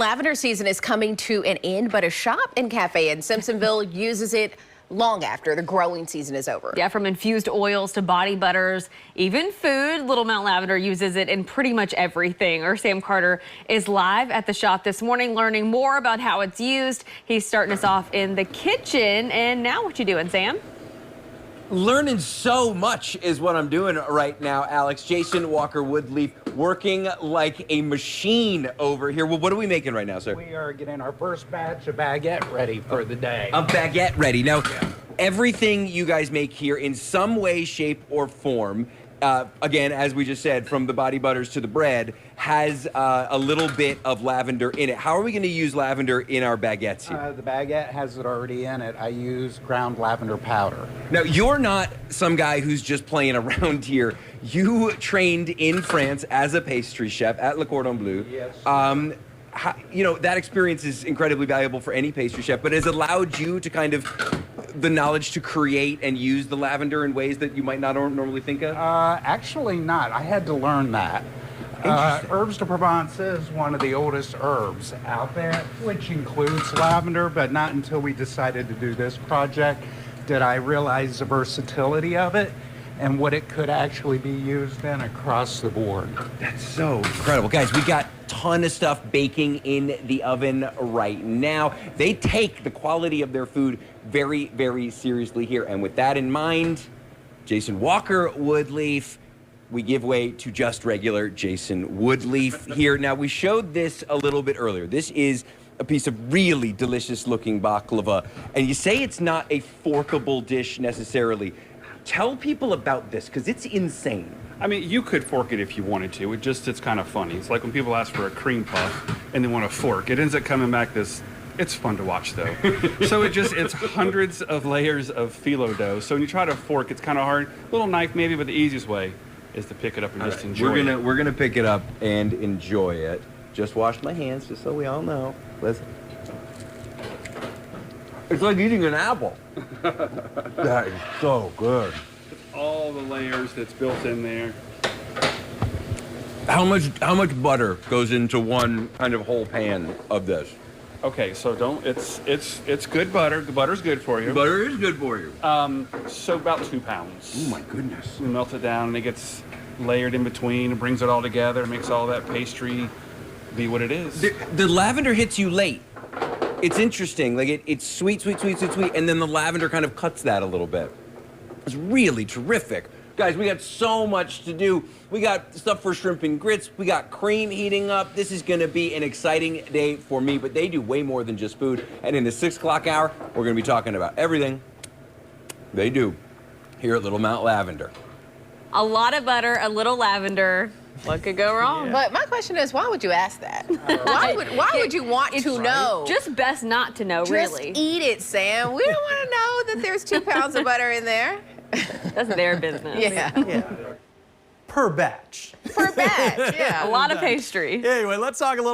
Lavender season is coming to an end, but a shop and cafe in Simpsonville uses it long after the growing season is over. Yeah, from infused oils to body butters, even food, Little Mount Lavender uses it in pretty much everything. Our Sam Carter is live at the shop this morning learning more about how it's used. He's starting us off in the kitchen. And now what you doing, Sam? Learning so much is what I'm doing right now, Alex. Jason Walker Woodleaf working like a machine over here. Well, what are we making right now, sir? We are getting our first batch of baguette ready for the day. A baguette ready. Now, everything you guys make here in some way, shape, or form, again, as we just said, from the body butters to the bread, has a little bit of lavender in it. How are we going to use lavender in our baguettes here? The baguette has it already in it. I use ground lavender powder. Now, you're not some guy who's just playing around here. You trained in France as a pastry chef at Le Cordon Bleu. Yes. You know, that experience is incredibly valuable for any pastry chef, but has allowed you to kind of the knowledge to create and use the lavender in ways that you might not normally think of? Actually not. I had to learn that. Herbes de Provence is one of the oldest herbs out there, which includes lavender, but not until we decided to do this project did I realize the versatility of it and what it could actually be used in across the board. That's so incredible. Guys, we got a ton of stuff baking in the oven right now. They take the quality of their food very, very seriously here. And with that in mind, Jason Walker Woodleaf, we give way to just regular Jason Woodleaf here. Now, we showed this a little bit earlier. This is a piece of really delicious looking baklava. And you say it's not a forkable dish necessarily. Tell people about this, because it's insane. I mean, you could fork it if you wanted to. It's kind of funny. It's like when people ask for a cream puff and they want a fork. It ends up coming back this, it's fun to watch though. So it's hundreds of layers of phyllo dough. So when you try to fork, it's kind of hard. Little knife maybe, but the easiest way is to pick it up and just enjoy it. We're gonna pick it up and enjoy it. Just wash my hands, just so we all know. Listen. It's like eating an apple. That is so good. All the layers that's built in there. How much butter goes into one kind of whole pan of this? Okay, so it's good butter. The butter's good for you. Butter is good for you. So about 2 pounds. Oh my goodness. We melt it down and it gets layered in between. It brings it all together, makes all that pastry be what it is. The lavender hits you late. It's interesting. Like it's sweet, sweet, sweet, sweet, sweet, and then the lavender kind of cuts that a little bit. It's really terrific. Guys, we got so much to do. We got stuff for shrimp and grits. We got cream heating up. This is gonna be an exciting day for me, but they do way more than just food. And in the 6 o'clock hour, we're gonna be talking about everything they do here at Little Mount Lavender. A lot of butter, a little lavender. What could go wrong? Yeah. But my question is, why would you ask that? Why would you want to know? Just best not to know, really. Just eat it, Sam. We don't want to know that there's 2 pounds of butter in there. That's their business. Yeah. Per batch. Per batch, yeah. A lot of pastry. Anyway, let's talk a little